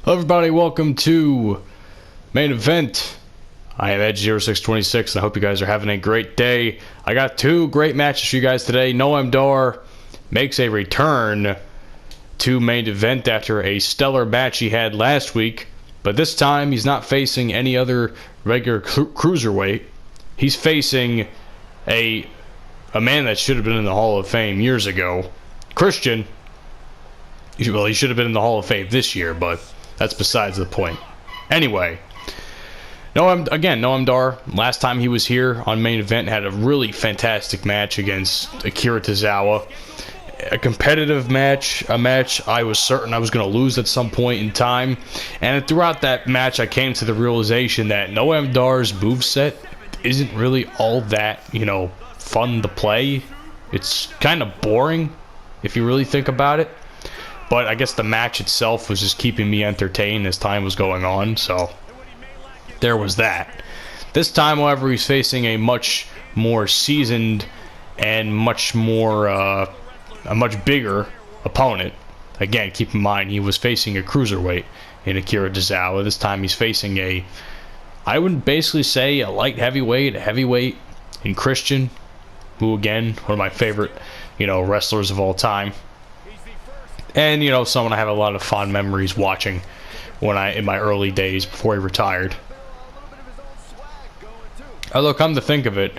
Hello everybody, welcome to Main Event. I am Edge0626 and I hope you guys are having a great day. I got two great matches for you guys today. Noam Dar makes a return to Main Event after a stellar match he had last week. But this time he's not facing any other regular cruiserweight. He's facing a man that should have been in the Hall of Fame years ago. Christian. Well, he should have been in the Hall of Fame this year, but that's besides the point. Anyway, Noam Dar, last time he was here on Main Event, had a really fantastic match against Akira Tozawa. A competitive match, a match I was certain I was going to lose at some point in time. And throughout that match, I came to the realization that Noam Dar's moveset isn't really all that, fun to play. It's kind of boring, if you really think about it. But I guess the match itself was just keeping me entertained as time was going on, so there was that. This time, however, he's facing a much more seasoned and much more, a much bigger opponent. Again, keep in mind, he was facing a cruiserweight in Akira Tozawa. This time he's facing I would basically say a light heavyweight, a heavyweight in Christian, who again, one of my favorite, wrestlers of all time. And, someone I have a lot of fond memories watching in my early days before he retired. Although, come to think of it,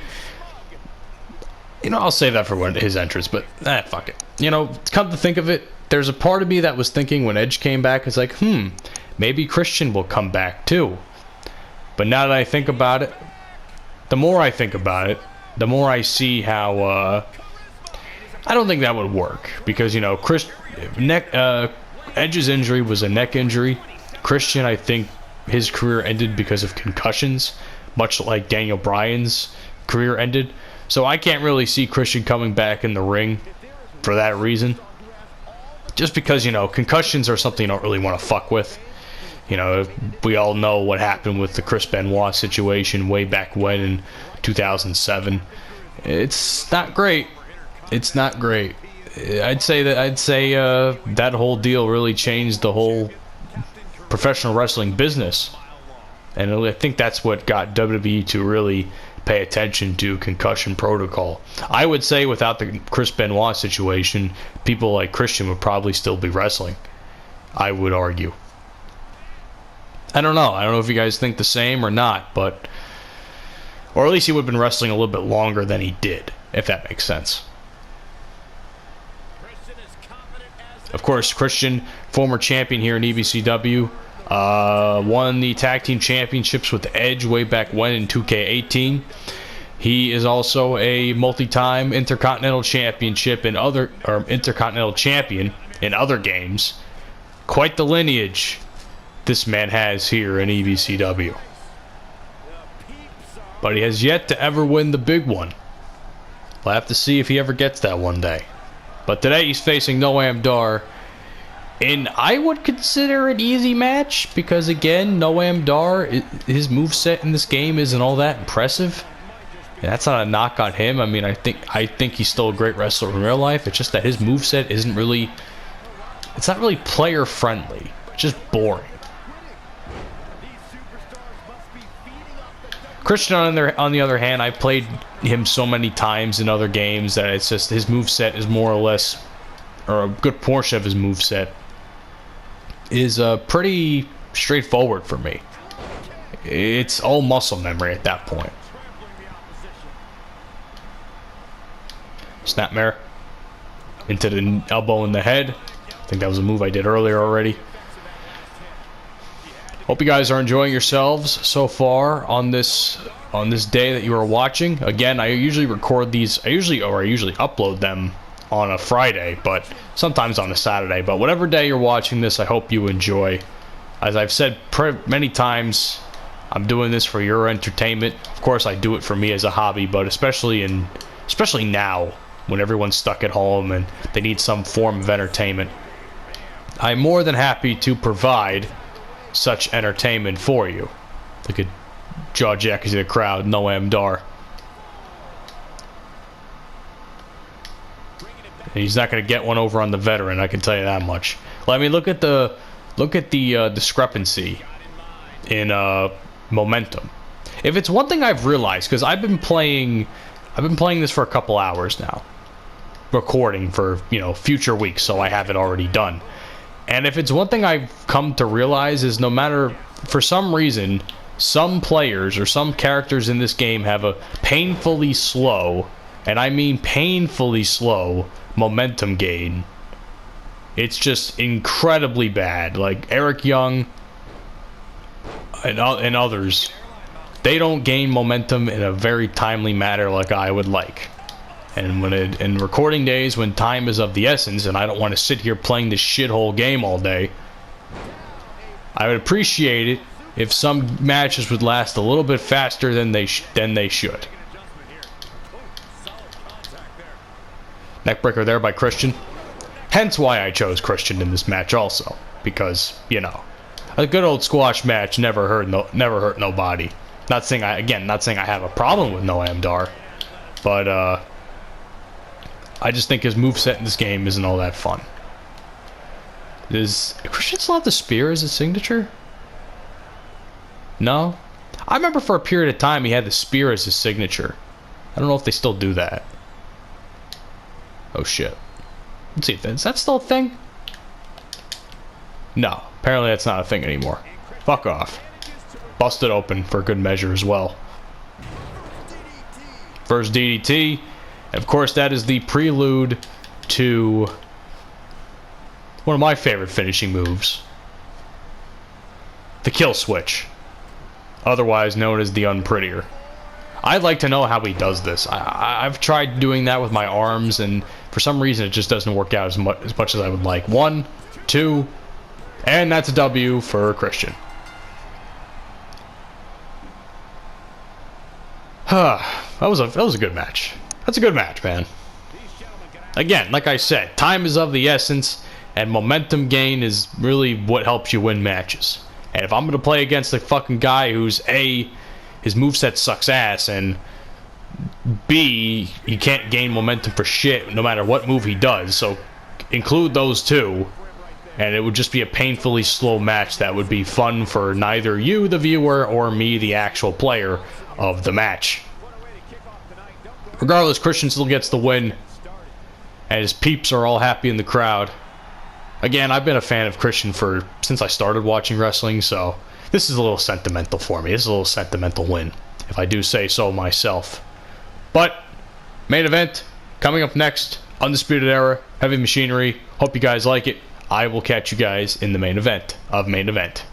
I'll save that for his entrance, but fuck it. Come to think of it, there's a part of me that was thinking when Edge came back, it's like, maybe Christian will come back too. But now that I think about it, the more I think about it, the more I see how, I don't think that would work. Because, Edge's injury was a neck injury. Christian, I think his career ended because of concussions, much like Daniel Bryan's career ended. So I can't really see Christian coming back in the ring for that reason. Just because, concussions are something you don't really want to fuck with. We all know what happened with the Chris Benoit situation way back when in 2007. It's not great. It's not great. I'd say that whole deal really changed the whole professional wrestling business. And I think that's what got WWE to really pay attention to concussion protocol. I would say without the Chris Benoit situation, people like Christian would probably still be wrestling. I would argue. I don't know. I don't know if you guys think the same or not, but... Or at least he would have been wrestling a little bit longer than he did, if that makes sense. Of course, Christian, former champion here in EBCW, won the tag team championships with Edge way back when in 2K18. He is also a multi-time intercontinental championship intercontinental champion in other games. Quite the lineage this man has here in EBCW. But he has yet to ever win the big one. We'll have to see if he ever gets that one day. But today he's facing Noam Dar in, I would consider, an easy match. Because again, Noam Dar, his moveset in this game isn't all that impressive. And that's not a knock on him. I mean, I think he's still a great wrestler in real life. It's just that his moveset isn't really... It's not really player friendly. It's just boring. Christian, on the other hand, I played him so many times in other games that it's just his moveset is more or less, or a good portion of his moveset is pretty straightforward for me. It's all muscle memory at that point. Snapmare into the elbow in the head. I think that was a move I did earlier already. Hope you guys are enjoying yourselves so far on this day that you are watching. Again, I usually record these. I usually upload them on a Friday, but sometimes on a Saturday. But whatever day you're watching this, I hope you enjoy. As I've said many times, I'm doing this for your entertainment. Of course, I do it for me as a hobby, but especially now when everyone's stuck at home and they need some form of entertainment, I'm more than happy to provide such entertainment for you. Look at jaw jackets in the crowd, Noam Dar. He's not going to get one over on the veteran, I can tell you that much. Well, I mean, look at the look at the discrepancy in momentum. If it's one thing I've realized, because I've been playing this for a couple hours now, recording for, you know, future weeks, so I have it already done. And if it's one thing I've come to realize is no matter, for some reason, some players or some characters in this game have a painfully slow, and I mean painfully slow, momentum gain. It's just incredibly bad. Like Eric Young and others, they don't gain momentum in a very timely manner like I would like. And when in recording days when time is of the essence and I don't want to sit here playing this shithole game all day, I would appreciate it if some matches would last a little bit faster than they should. Neckbreaker there by Christian. Hence why I chose Christian in this match also, because, you know, a good old squash match never hurt nobody. Not saying I have a problem with Noam Dar, but I just think his moveset in this game isn't all that fun. Does Christian still have the spear as his signature? No? I remember for a period of time he had the spear as his signature. I don't know if they still do that. Oh shit. Let's see if is that still a thing? No. Apparently that's not a thing anymore. Fuck off. Busted open for good measure as well. First DDT. And of course, that is the prelude to one of my favorite finishing moves. The kill switch. Otherwise known as the unprettier. I'd like to know how he does this. I've tried doing that with my arms, and for some reason it just doesn't work out as much as I would like. 1, 2, and that's a W for Christian. That was a good match. That's a good match, man. Again, like I said, time is of the essence, and momentum gain is really what helps you win matches. And if I'm going to play against a fucking guy who's A, his moveset sucks ass, and B, he can't gain momentum for shit no matter what move he does, so include those two, and it would just be a painfully slow match that would be fun for neither you, the viewer, or me, the actual player of the match. Regardless, Christian still gets the win, and his peeps are all happy in the crowd. Again, I've been a fan of Christian since I started watching wrestling, so this is a little sentimental for me. This is a little sentimental win, if I do say so myself. But, main event, coming up next, Undisputed Era, Heavy Machinery. Hope you guys like it. I will catch you guys in the main event of Main Event.